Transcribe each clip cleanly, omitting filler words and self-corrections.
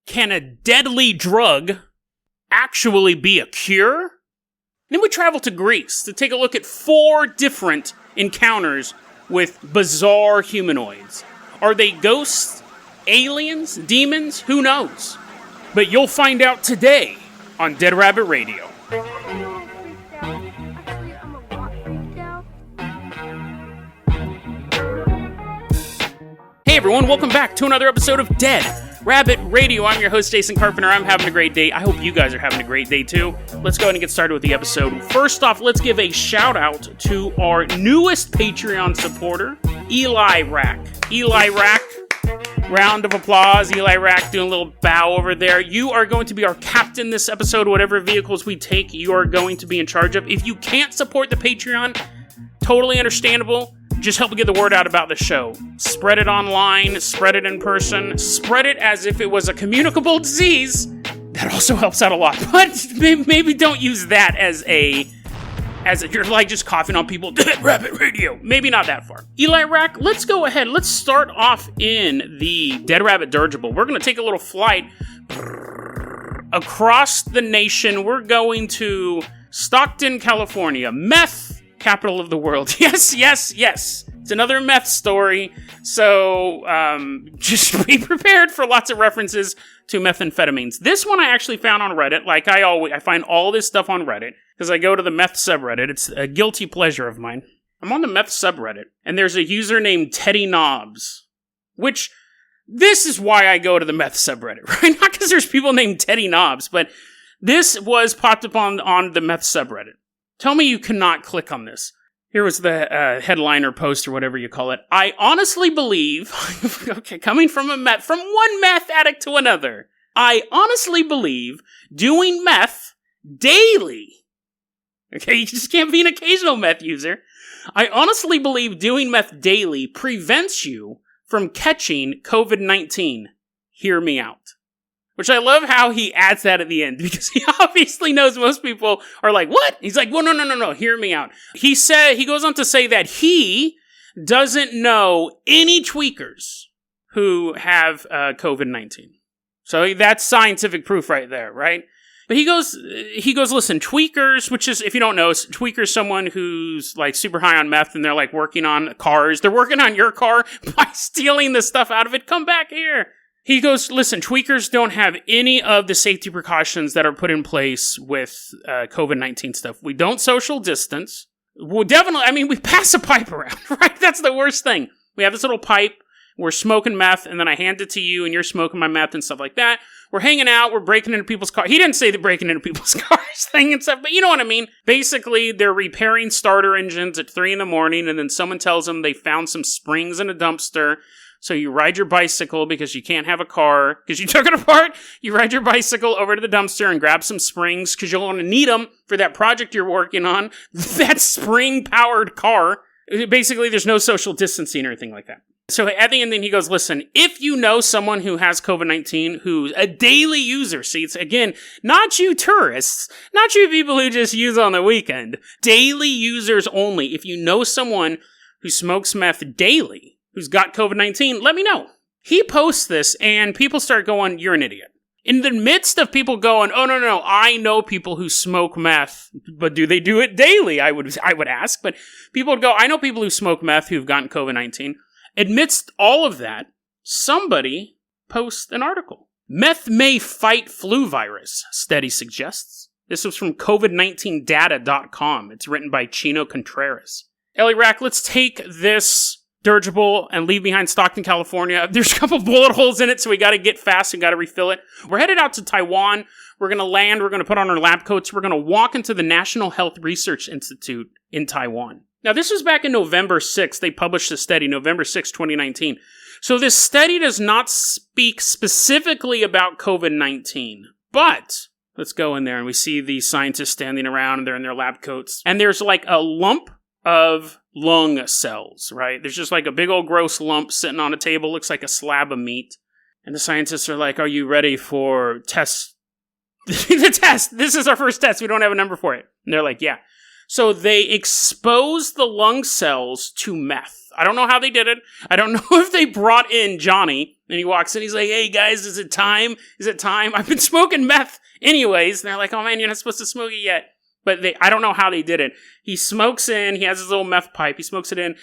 Can a deadly drug actually be a cure? Then we travel to Greece to take a look at 4 different encounters with bizarre humanoids. Are they ghosts, aliens, demons? Who knows? But you'll find out today on Dead Rabbit Radio. Hey everyone, welcome back to another episode of Dead Rabbit Radio. I'm your host, Jason Carpenter. I'm having a great day. I hope you guys are having a great day too. Let's go ahead and get started with the episode. First off, let's give a shout out to our newest Patreon supporter, Eli Rack. Eli Rack, round of applause. Eli Rack doing a little bow over there. You are going to be our captain this episode. Whatever vehicles we take, you are going to be in charge of. If you can't support the Patreon, totally understandable. Just help get the word out about the show. Spread it online, spread it in person, spread it as if it was a communicable disease. That also helps out a lot. But maybe don't use that as you're like just coughing on people. Dead Rabbit Radio. Maybe not that far. Eli Rack, let's go ahead. Let's start off in the Dead Rabbit dirigible. We're going to take a little flight across the nation. We're going to Stockton, California. Meth, capital of the world. Yes. It's another meth story. So just be prepared for lots of references to methamphetamines. This one I actually found on Reddit. Like I find all this stuff on Reddit because I go to the meth subreddit. It's a guilty pleasure of mine. I'm on the meth subreddit, and there's a user named Teddy Knobs, which this is why I go to the meth subreddit, right? Not because there's people named Teddy Knobs, but this was popped up on the meth subreddit. Tell me you cannot click on this. Here was the headliner post or whatever you call it. I honestly believe, okay, coming from one meth addict to another, I honestly believe doing meth daily, okay, you just can't be an occasional meth user. I honestly believe doing meth daily prevents you from catching COVID-19. Hear me out. Which I love how he adds that at the end, because he obviously knows most people are like, what? He's like, well, no, hear me out. He goes on to say that he doesn't know any tweakers who have COVID-19. So that's scientific proof right there, right? But he goes, listen, tweakers, which is, if you don't know, tweakers someone who's like super high on meth and they're like working on cars. They're working on your car by stealing the stuff out of it. Come back here. He goes, listen, tweakers don't have any of the safety precautions that are put in place with COVID-19 stuff. We don't social distance. Well, definitely, we pass a pipe around, right? That's the worst thing. We have this little pipe. We're smoking meth, and then I hand it to you, and you're smoking my meth and stuff like that. We're hanging out. We're breaking into people's cars. He didn't say the breaking into people's cars thing and stuff, but you know what I mean. Basically, they're repairing starter engines at 3 a.m, and then someone tells them they found some springs in a dumpster. So you ride your bicycle because you can't have a car because you took it apart. You ride your bicycle over to the dumpster and grab some springs because you'll want to need them for that project you're working on. That spring-powered car. Basically, there's no social distancing or anything like that. So at the end, then he goes, listen, if you know someone who has COVID-19, who's a daily user, see, it's, again, not you tourists, not you people who just use on the weekend, daily users only. If you know someone who smokes meth daily, who's got COVID-19, let me know. He posts this, and people start going, you're an idiot. In the midst of people going, oh, no, I know people who smoke meth, but do they do it daily? I would ask, but people would go, I know people who smoke meth who've gotten COVID-19. Amidst all of that, somebody posts an article. Meth may fight flu virus, study suggests. This was from COVID19data.com. It's written by Chino Contreras. Eli Rack, let's take this dirigible and leave behind Stockton, California. There's a couple bullet holes in it, so we got to get fast and got to refill it. We're headed out to Taiwan. We're going to land. We're going to put on our lab coats. We're going to walk into the National Health Research Institute in Taiwan. Now, this was back in November 6th. They published a study, November 6, 2019. So this study does not speak specifically about COVID-19, but let's go in there and we see these scientists standing around and they're in their lab coats. And there's like a lump of lung cells, right? There's just like a big old gross lump sitting on a table, looks like a slab of meat. And the scientists are like, are you ready for test? The test. This is our first test. We don't have a number for it. And they're like, yeah. So they exposed the lung cells to meth. I don't know how they did it. I don't know if they brought in Johnny, and he walks in, he's like, hey guys, is it time? Is it time? I've been smoking meth anyways. And they're like, oh man, you're not supposed to smoke it yet. But I don't know how they did it. He smokes in, he has his little meth pipe, he smokes it in,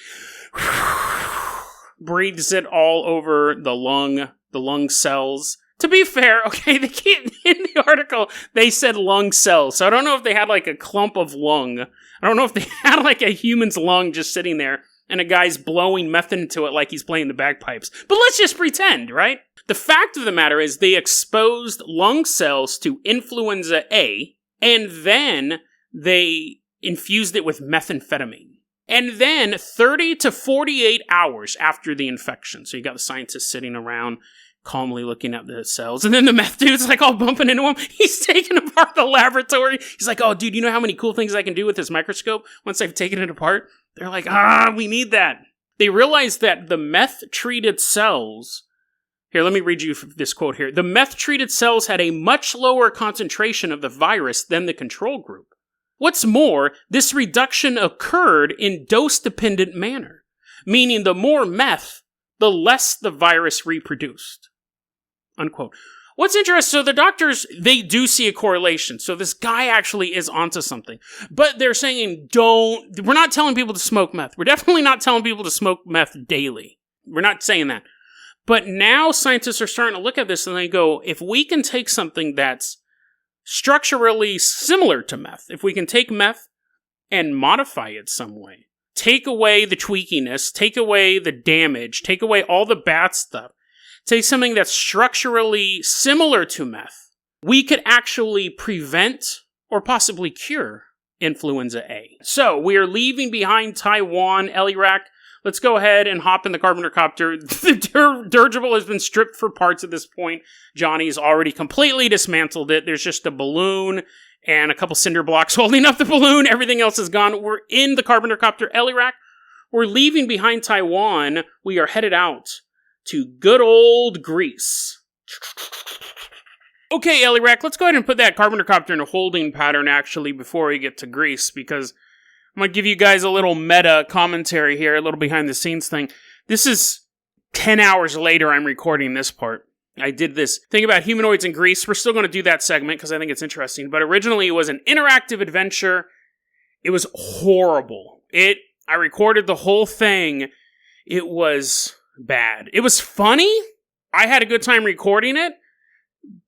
breathes it all over the lung cells. To be fair, okay, they can't, in the article, they said lung cells. So I don't know if they had like a clump of lung. I don't know if they had like a human's lung just sitting there and a guy's blowing meth into it like he's playing the bagpipes. But let's just pretend, right? The fact of the matter is they exposed lung cells to influenza A, and then they infused it with methamphetamine. And then 30 to 48 hours after the infection, so you got the scientists sitting around calmly looking at the cells, and then the meth dude's like all bumping into him. He's taking apart the laboratory. He's like, oh dude, you know how many cool things I can do with this microscope once I've taken it apart? They're like, we need that. They realized that the meth-treated cells... Here, let me read you this quote here. The meth-treated cells had a much lower concentration of the virus than the control group. What's more, this reduction occurred in dose-dependent manner, meaning the more meth, the less the virus reproduced. Unquote. What's interesting, so the doctors, they do see a correlation. So this guy actually is onto something. But they're saying, we're not telling people to smoke meth. We're definitely not telling people to smoke meth daily. We're not saying that. But now scientists are starting to look at this and they go, if we can take something that's structurally similar to meth, if we can take meth and modify it some way, take away the tweakiness, take away the damage, take away all the bad stuff, take something that's structurally similar to meth, we could actually prevent or possibly cure influenza A. So we are leaving behind Taiwan, Iraq. Let's go ahead and hop in the Carpenter Copter. The dirigible has been stripped for parts at this point. Johnny's already completely dismantled it. There's just a balloon and a couple cinder blocks holding up the balloon. Everything else is gone. We're in the Carpenter Copter, Iraq. We're leaving behind Taiwan. We are headed out to good old Greece. Okay, Iraq, let's go ahead and put that Carpenter Copter in a holding pattern, actually, before we get to Greece, because I'm going to give you guys a little meta commentary here, a little behind-the-scenes thing. This is 10 hours later I'm recording this part. I did this thing about humanoids in Greece. We're still going to do that segment because I think it's interesting. But originally it was an interactive adventure. It was horrible. I recorded the whole thing. It was bad. It was funny. I had a good time recording it.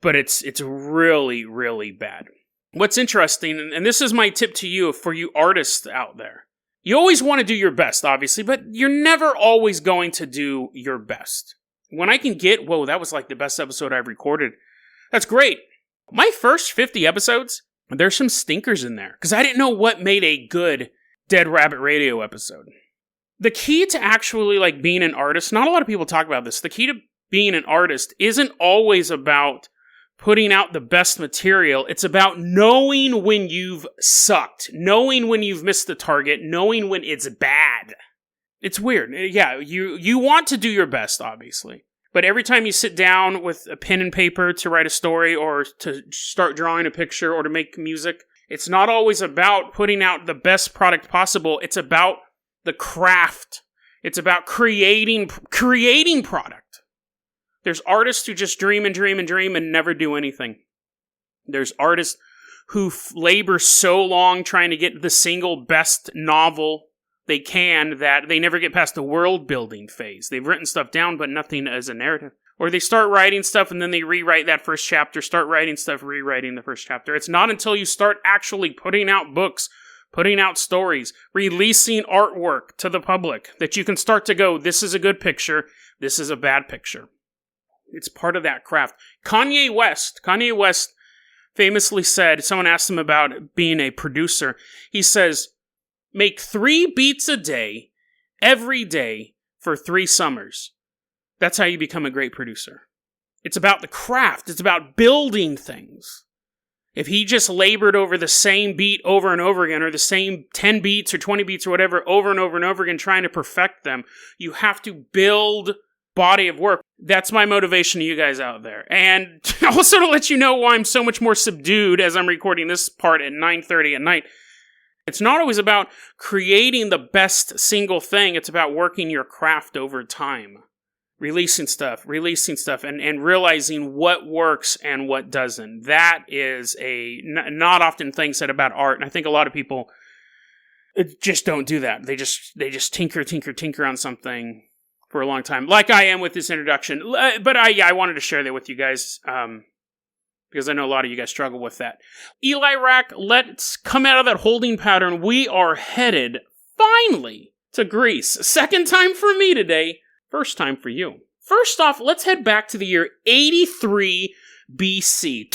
But it's really, really bad. What's interesting, and this is my tip to you, for you artists out there. You always want to do your best, obviously, but you're never always going to do your best. When I can get, whoa, that was like the best episode I've recorded. That's great. My first 50 episodes, there's some stinkers in there, because I didn't know what made a good Dead Rabbit Radio episode. The key to actually like being an artist, not a lot of people talk about this, the key to being an artist isn't always about putting out the best material. It's about knowing when you've sucked, knowing when you've missed the target, knowing when it's bad. It's weird. Yeah, you want to do your best, obviously. But every time you sit down with a pen and paper to write a story or to start drawing a picture or to make music, it's not always about putting out the best product possible. It's about the craft. It's about creating product. There's artists who just dream and dream and dream and never do anything. There's artists who labor so long trying to get the single best novel they can that they never get past the world building phase. They've written stuff down, but nothing as a narrative. Or they start writing stuff and then they rewrite that first chapter, start writing stuff, rewriting the first chapter. It's not until you start actually putting out books, putting out stories, releasing artwork to the public that you can start to go, this is a good picture, this is a bad picture. It's part of that craft. Kanye West famously said, someone asked him about being a producer. He says, make 3 beats a day, every day, for 3 summers. That's how you become a great producer. It's about the craft. It's about building things. If he just labored over the same beat over and over again, or the same 10 beats or 20 beats or whatever over and over and over again, trying to perfect them, you have to build body of work. That's my motivation to you guys out there. And also to let you know why I'm so much more subdued as I'm recording this part at 9:30 at night. It's not always about creating the best single thing. It's about working your craft over time. Releasing stuff, and realizing what works and what doesn't. That is a not often thing said about art, and I think a lot of people just don't do that. They just tinker on something for a long time, like I am with this introduction. But I wanted to share that with you guys, because I know a lot of you guys struggle with that. Illyrac, let's come out of that holding pattern. We are headed, finally, to Greece. Second time for me today, first time for you. First off, let's head back to the year 83 BC.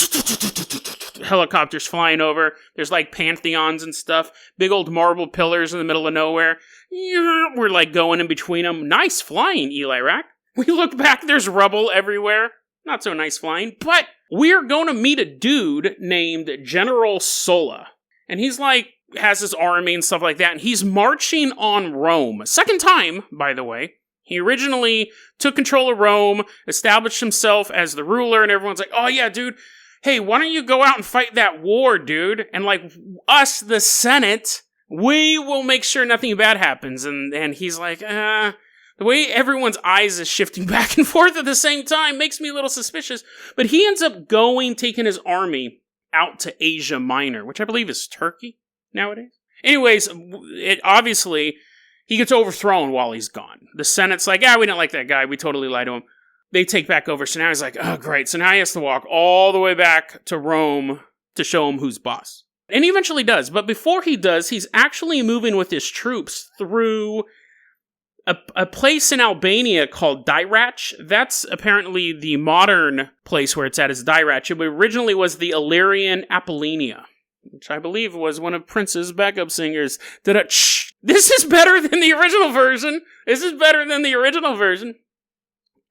Helicopters flying over. There's like pantheons and stuff. Big old marble pillars in the middle of nowhere. We're like going in between them. Nice flying, Illyrac. We look back, there's rubble everywhere. Not so nice flying, but we're going to meet a dude named General Syllas. And he's like, has his army and stuff like that, and he's marching on Rome. Second time, by the way. He originally took control of Rome, established himself as the ruler, and everyone's like, oh yeah, dude, hey, why don't you go out and fight that war, dude? And like, us, the Senate, we will make sure nothing bad happens. And he's like, the way everyone's eyes is shifting back and forth at the same time makes me a little suspicious. But he ends up taking his army out to Asia Minor, which I believe is Turkey nowadays. Anyways, obviously, he gets overthrown while he's gone. The Senate's like, we didn't like that guy. We totally lied to him. They take back over. So now he's like, oh, great. So now he has to walk all the way back to Rome to show him who's boss. And he eventually does. But before he does, he's actually moving with his troops through a place in Albania called Dirac. That's apparently the modern place where it's at is Dirac. It originally was the Illyrian Apollonia, which I believe was one of Prince's backup singers. This is better than the original version.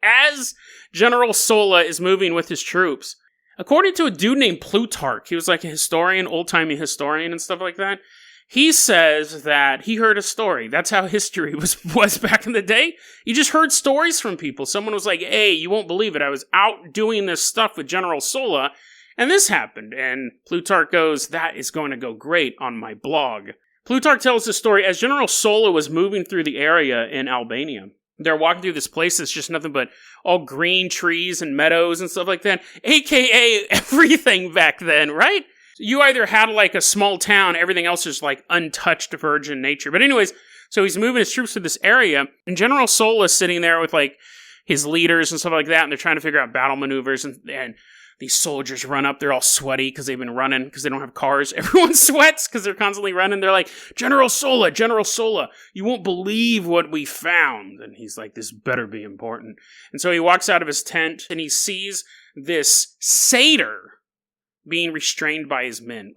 As General Sulla is moving with his troops, according to a dude named Plutarch, he was like a historian, old-timey historian and stuff like that, he says that he heard a story. That's how history was back in the day. You just heard stories from people. Someone was like, hey, you won't believe it. I was out doing this stuff with General Sulla, and this happened. And Plutarch goes, that is going to go great on my blog. Plutarch tells the story as General Sulla was moving through the area in Albania. They're walking through this place that's just nothing but all green trees and meadows and stuff like that. AKA everything back then, right? You either had like a small town, everything else is like untouched virgin nature. But anyways, so he's moving his troops to this area, and General Sulla is sitting there with like his leaders and stuff like that, and they're trying to figure out battle maneuvers, and these soldiers run up, they're all sweaty because they've been running, because they don't have cars. Everyone sweats because they're constantly running. They're like, General Sulla, you won't believe what we found. And he's like, this better be important. And so he walks out of his tent, and he sees this satyr being restrained by his men.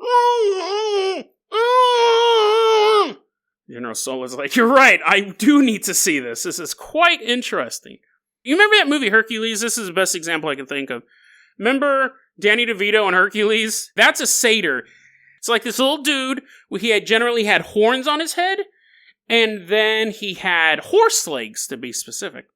General Sulla's like, you're right, I do need to see this. This is quite interesting. You remember that movie Hercules? This is the best example I can think of. Remember Danny DeVito and Hercules? That's a satyr. It's like this little dude, he had generally had horns on his head, and then he had horse legs, to be specific.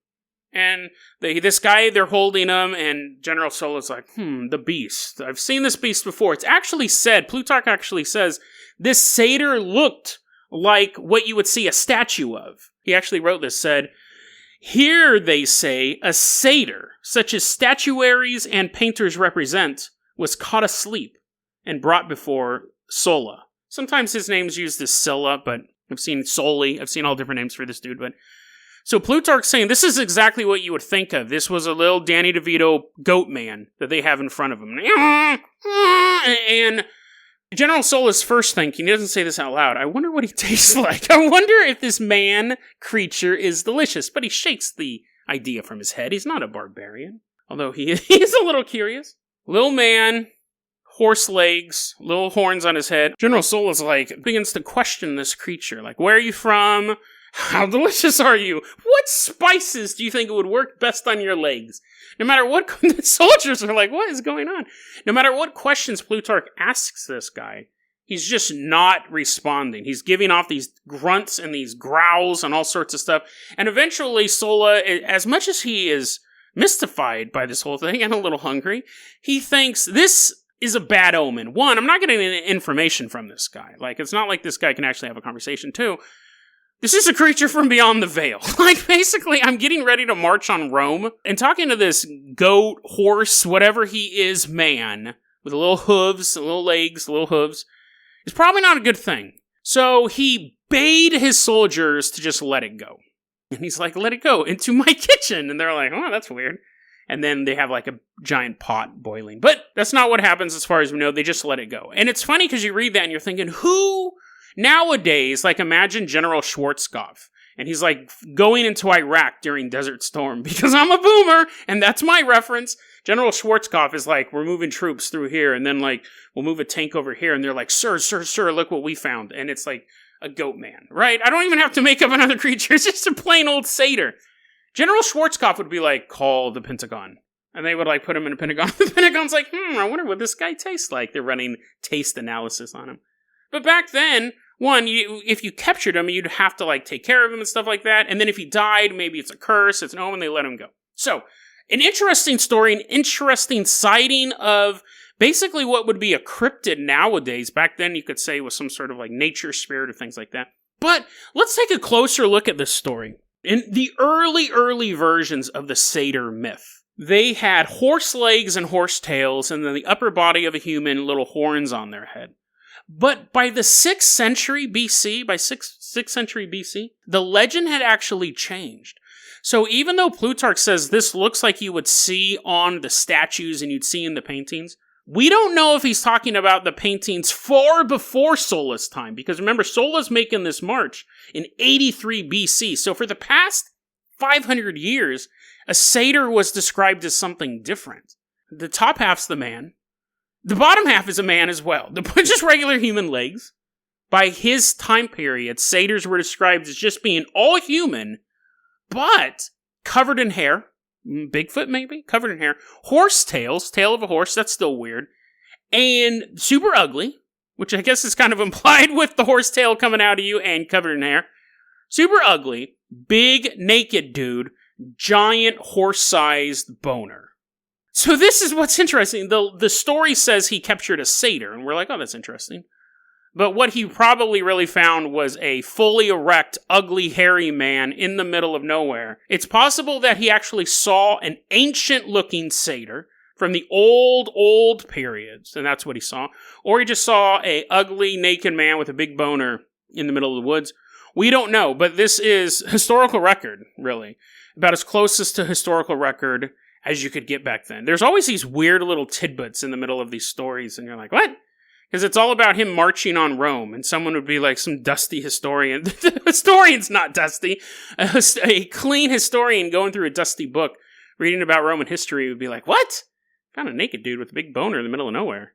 And this guy, they're holding him, and General Syllas like, the beast. I've seen this beast before. It's actually said, Plutarch actually says, this satyr looked like what you would see a statue of. He actually wrote this, said, here, they say, a satyr, such as statuaries and painters represent, was caught asleep and brought before Sulla. Sometimes his name's used as Sylla, but I've seen Soli. I've seen all different names for this dude, but... So Plutarch's saying this is exactly what you would think of. This was a little Danny DeVito goat man that they have in front of him. And General Syllas first thinking, he doesn't say this out loud, I wonder what he tastes like. I wonder if this man creature is delicious. But he shakes the idea from his head. He's not a barbarian. Although he's a little curious. Little man, horse legs, little horns on his head. General Syllas begins to question this creature. Like, where are you from? How delicious are you? What spices do you think would work best on your legs? No matter what, the soldiers are like, what is going on? No matter what questions Plutarch asks this guy, he's just not responding. He's giving off these grunts and these growls and all sorts of stuff. And eventually Sulla, as much as he is mystified by this whole thing and a little hungry, he thinks this is a bad omen. One, I'm not getting any information from this guy. Like, it's not like this guy can actually have a conversation. Two, this is a creature from beyond the veil. Like, basically, I'm getting ready to march on Rome and talking to this goat, horse, whatever he is, man, with little hooves, little legs, little hooves, is probably not a good thing. So he bade his soldiers to just let it go. And he's like, let it go into my kitchen. And they're like, oh, that's weird. And then they have like a giant pot boiling. But that's not what happens as far as we know. They just let it go. And it's funny because you read that and you're thinking, who nowadays, like imagine General Schwarzkopf. And he's like going into Iraq during Desert Storm because I'm a boomer. And that's my reference. General Schwarzkopf is like, we're moving troops through here. And then like, we'll move a tank over here. And they're like, sir, look what we found. And it's like a goat man, right? I don't even have to make up another creature. It's just a plain old satyr. General Schwarzkopf would be like, call the Pentagon. And they would like put him in a Pentagon. The Pentagon's like, I wonder what this guy tastes like. They're running taste analysis on him. But back then, one, if you captured him, you'd have to like take care of him and stuff like that. And then if he died, maybe it's a curse, it's an omen, they let him go. So, an interesting story, an interesting sighting of basically what would be a cryptid nowadays. Back then, you could say was some sort of like nature spirit or things like that. But let's take a closer look at this story. In the early versions of the satyr myth, they had horse legs and horse tails, and then the upper body of a human, little horns on their head. But by the 6th century BC, the legend had actually changed. So even though Plutarch says this looks like you would see on the statues and you'd see in the paintings, we don't know if he's talking about the paintings far before Sulla's time, because remember, Sulla's making this march in 83 BC. So for the past 500 years, a satyr was described as something different. The top half's the man. The bottom half is a man as well. They're just regular human legs. By his time period, satyrs were described as just being all human, but covered in hair. Bigfoot, maybe? Covered in hair. Horse tails. Tail of a horse. That's still weird. And super ugly, which I guess is kind of implied with the horse tail coming out of you and covered in hair. Super ugly. Big, naked dude. Giant, horse-sized boner. So this is what's interesting. The story says he captured a satyr, and we're like, oh, that's interesting. But what he probably really found was a fully erect, ugly, hairy man in the middle of nowhere. It's possible that he actually saw an ancient-looking satyr from the old periods, and that's what he saw. Or he just saw a ugly, naked man with a big boner in the middle of the woods. We don't know, but this is historical record, really. About as closest to historical record as you could get back then. There's always these weird little tidbits in the middle of these stories, and you're like, what? Because it's all about him marching on Rome, and someone would be like some dusty historian. The historian's not dusty. A clean historian going through a dusty book, reading about Roman history would be like, what? Found a naked dude with a big boner in the middle of nowhere.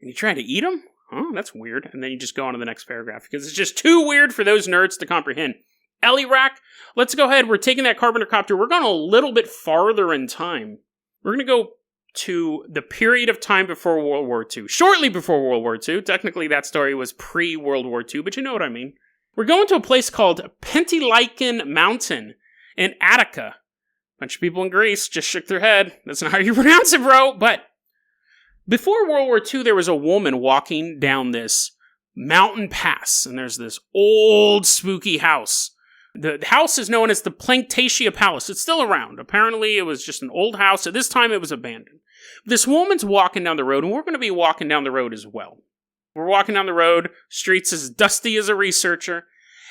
And you trying to eat him? Oh, that's weird. And then you just go on to the next paragraph, because it's just too weird for those nerds to comprehend. Illyrian, let's go ahead. We're taking that carpenter copter. We're going a little bit farther in time. We're going to go to the period of time before World War II. Shortly before World War II. Technically, that story was pre-World War II, but you know what I mean. We're going to a place called Pentelicon Mountain in Attica. A bunch of people in Greece just shook their head. That's not how you pronounce it, bro. But before World War II, there was a woman walking down this mountain pass, and there's this old, spooky house. The house is known as the PLAKENTIA'S Palace. It's still around. Apparently, it was just an old house. At this time, it was abandoned. This woman's walking down the road, and we're going to be walking down the road as well. We're walking down the road, streets as dusty as a researcher.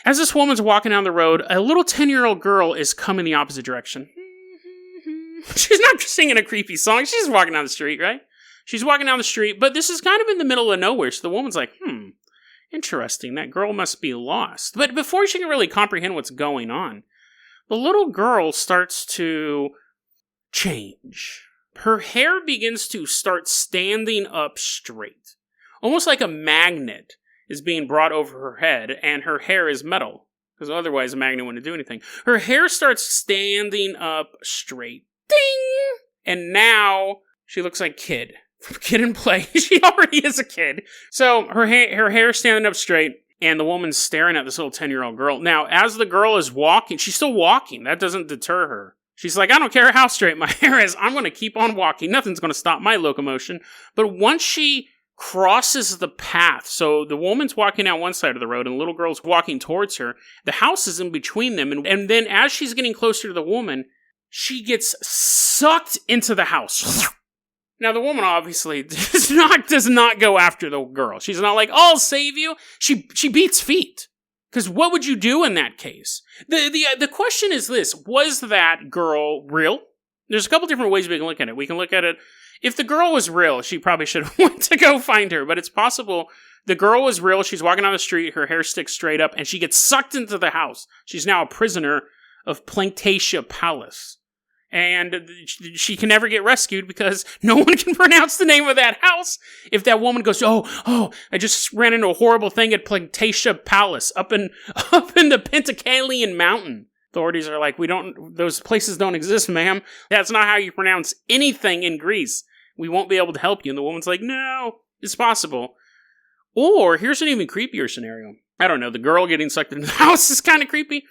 As this woman's walking down the road, a little 10-year-old girl is coming the opposite direction. She's not singing a creepy song. She's just walking down the street, right? She's walking down the street, but this is kind of in the middle of nowhere, so the woman's like, interesting, that girl must be lost. But before she can really comprehend what's going on, the little girl starts to change. Her hair begins to start standing up straight. Almost like a magnet is being brought over her head, and her hair is metal. Because otherwise a magnet wouldn't do anything. Her hair starts standing up straight. Ding! And now she looks like Kid. From Kid and Play. She already is a kid. So her hair's standing up straight, and the woman's staring at this little 10-year-old girl. Now, as the girl is walking, she's still walking. That doesn't deter her. She's like, I don't care how straight my hair is. I'm going to keep on walking. Nothing's going to stop my locomotion. But once she crosses the path, so the woman's walking out one side of the road and the little girl's walking towards her, the house is in between them. And then as she's getting closer to the woman, she gets sucked into the house. Now, the woman obviously does not go after the girl. She's not like, I'll save you. She beats feet. Because what would you do in that case? The question is this: was that girl real? There's a couple different ways we can look at it. We can look at it, if the girl was real, she probably should have went to go find her. But it's possible the girl was real. She's walking down the street, her hair sticks straight up, and she gets sucked into the house. She's now a prisoner of PLAKENTIA'S palace. And she can never get rescued because no one can pronounce the name of that house. If that woman goes, oh, I just ran into a horrible thing at PLAKENTIA'S palace up in the Pentacalian mountain. Authorities are like, those places don't exist, ma'am. That's not how you pronounce anything in Greece. We won't be able to help you. And the woman's like, no, it's possible. Or here's an even creepier scenario. I don't know, the girl getting sucked into the house is kind of creepy.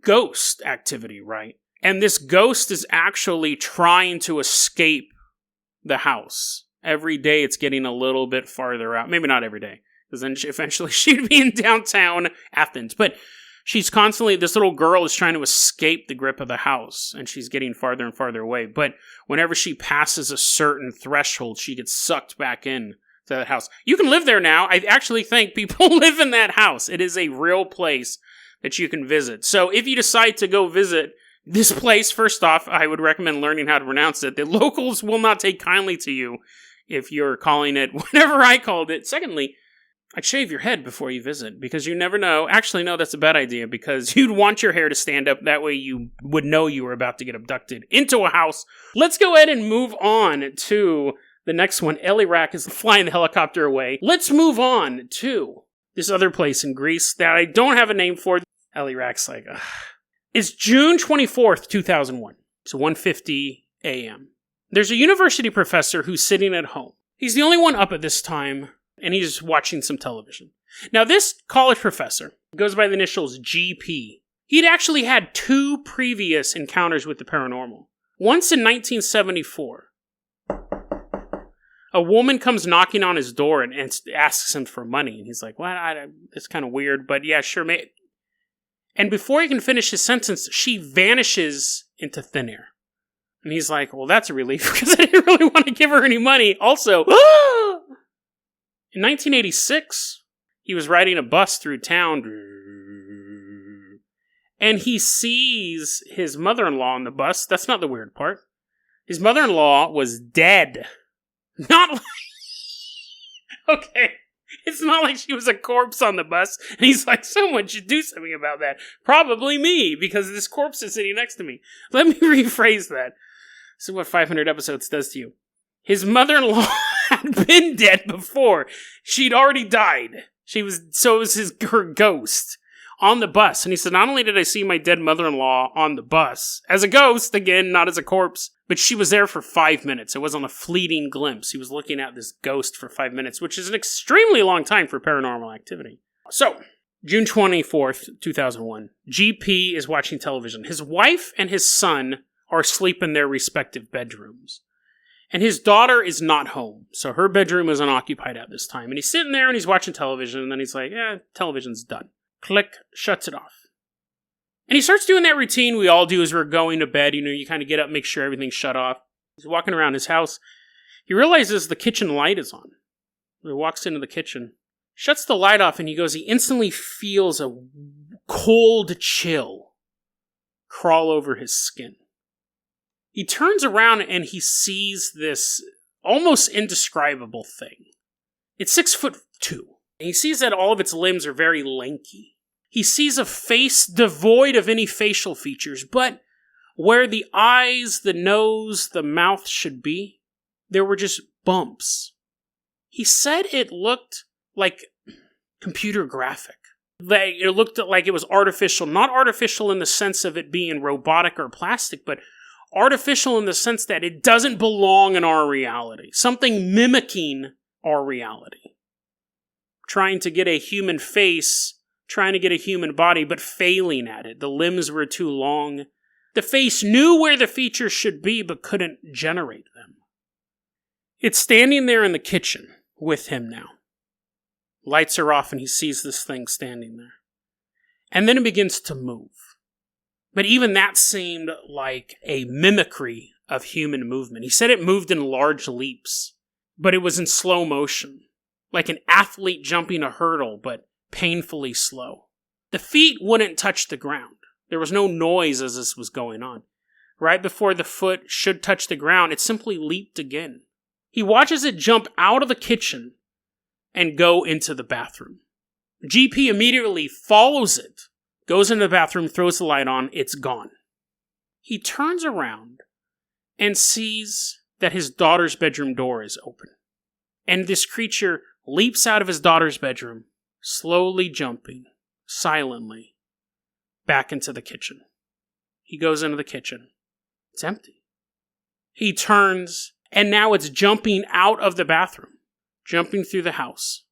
Ghost activity, right? And this ghost is actually trying to escape the house. Every day it's getting a little bit farther out. Maybe not every day, because then eventually she'd be in downtown Athens. But this little girl is trying to escape the grip of the house, and she's getting farther and farther away. But whenever she passes a certain threshold, she gets sucked back in to that house. You can live there now. I actually think people live in that house. It is a real place that you can visit. So if you decide to go visit this place, first off, I would recommend learning how to pronounce it. The locals will not take kindly to you if you're calling it whatever I called it. Secondly, I'd shave your head before you visit, because you never know. Actually, no, that's a bad idea, because you'd want your hair to stand up. That way you would know you were about to get abducted into a house. Let's go ahead and move on to the next one. Illyrian is flying the helicopter away. Let's move on to this other place in Greece that I don't have a name for. Illyrian's like, ugh. It's June 24th, 2001. It's 1:50 a.m. There's a university professor who's sitting at home. He's the only one up at this time, and he's watching some television. Now, this college professor goes by the initials GP. He'd actually had 2 previous encounters with the paranormal. Once in 1974, a woman comes knocking on his door and asks him for money. And he's like, what? It's kind of weird, but yeah, sure, mate. And before he can finish his sentence, she vanishes into thin air. And he's like, well, that's a relief, because I didn't really want to give her any money. Also, in 1986, he was riding a bus through town, and he sees his mother-in-law on the bus. That's not the weird part. His mother-in-law was dead. Not like... Okay. It's not like she was a corpse on the bus, and he's like, someone should do something about that. Probably me, because this corpse is sitting next to me. Let me rephrase that. This is what 500 episodes does to you. His mother-in-law had been dead before. She'd already died. It was her ghost on the bus. And he said, not only did I see my dead mother-in-law on the bus, as a ghost, again, not as a corpse, but she was there for 5 minutes. It wasn't a fleeting glimpse. He was looking at this ghost for 5 minutes, which is an extremely long time for paranormal activity. So, June 24th, 2001. GP is watching television. His wife and his son are asleep in their respective bedrooms. And his daughter is not home, so her bedroom is unoccupied at this time. And he's sitting there and he's watching television, and then he's like, television's done. Click, shuts it off. And he starts doing that routine we all do as we're going to bed. You kind of get up, make sure everything's shut off. He's walking around his house. He realizes the kitchen light is on. He walks into the kitchen, shuts the light off, and he instantly feels a cold chill crawl over his skin. He turns around and he sees this almost indescribable thing. It's 6'2". And he sees that all of its limbs are very lanky. He sees a face devoid of any facial features, but where the eyes, the nose, the mouth should be, there were just bumps. He said it looked like computer graphic. It looked like it was artificial. Not artificial in the sense of it being robotic or plastic, but artificial in the sense that it doesn't belong in our reality. Something mimicking our reality. Trying to get a human face, trying to get a human body, but failing at it. The limbs were too long. The face knew where the features should be, but couldn't generate them. It's standing there in the kitchen with him now. Lights are off and he sees this thing standing there. And then it begins to move. But even that seemed like a mimicry of human movement. He said it moved in large leaps, but it was in slow motion, like an athlete jumping a hurdle, but painfully slow. The feet wouldn't touch the ground. There was no noise as this was going on. Right before the foot should touch the ground, it simply leaped again. He watches it jump out of the kitchen and go into the bathroom. GP immediately follows it, goes into the bathroom, throws the light on, it's gone. He turns around and sees that his daughter's bedroom door is open. And this creature leaps out of his daughter's bedroom, slowly jumping, silently, back into the kitchen. He goes into the kitchen. It's empty. He turns, and now it's jumping out of the bathroom, jumping through the house.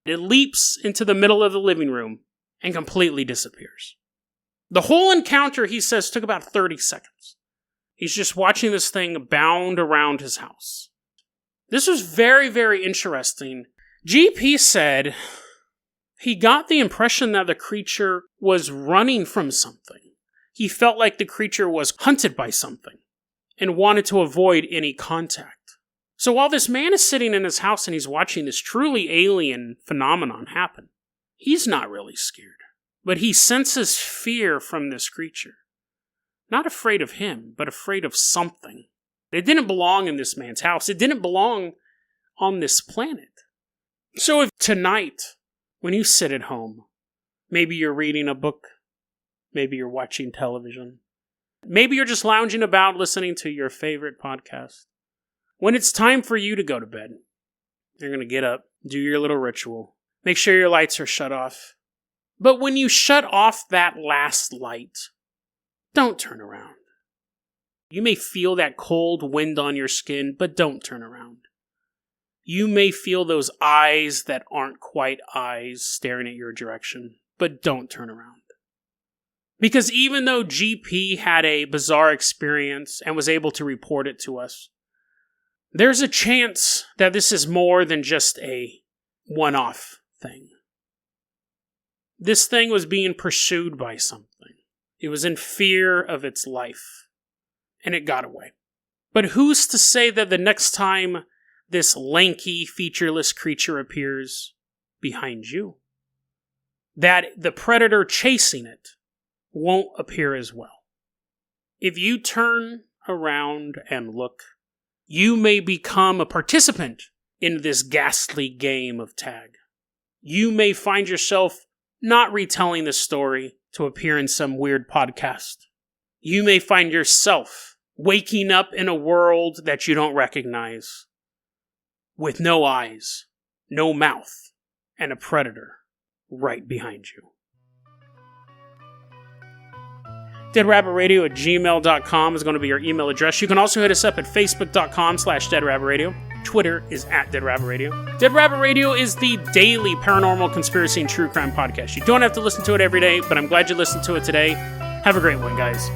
It leaps into the middle of the living room and completely disappears. The whole encounter, he says, took about 30 seconds. He's just watching this thing bound around his house. This was very, very interesting. GP said he got the impression that the creature was running from something. He felt like the creature was hunted by something and wanted to avoid any contact. So while this man is sitting in his house and he's watching this truly alien phenomenon happen, he's not really scared. But he senses fear from this creature. Not afraid of him, but afraid of something. It didn't belong in this man's house. It didn't belong on this planet. So if tonight, when you sit at home, maybe you're reading a book, maybe you're watching television, maybe you're just lounging about listening to your favorite podcast, when it's time for you to go to bed, you're going to get up, do your little ritual, make sure your lights are shut off. But when you shut off that last light, don't turn around. You may feel that cold wind on your skin, but don't turn around. You may feel those eyes that aren't quite eyes staring at your direction, but don't turn around. Because even though GP had a bizarre experience and was able to report it to us, there's a chance that this is more than just a one-off thing. This thing was being pursued by something. It was in fear of its life, and it got away. But who's to say that the next time this lanky, featureless creature appears behind you, that the predator chasing it won't appear as well? If you turn around and look, you may become a participant in this ghastly game of tag. You may find yourself not retelling the story to appear in some weird podcast. You may find yourself waking up in a world that you don't recognize, with no eyes, no mouth, and a predator right behind you. DeadRabbitRadio@gmail.com is going to be your email address. You can also hit us up at Facebook.com/DeadRabbitRadio. Twitter is @DeadRabbitRadio. Dead Rabbit Radio is the daily paranormal, conspiracy, and true crime podcast. You don't have to listen to it every day, but I'm glad you listened to it today. Have a great one, guys.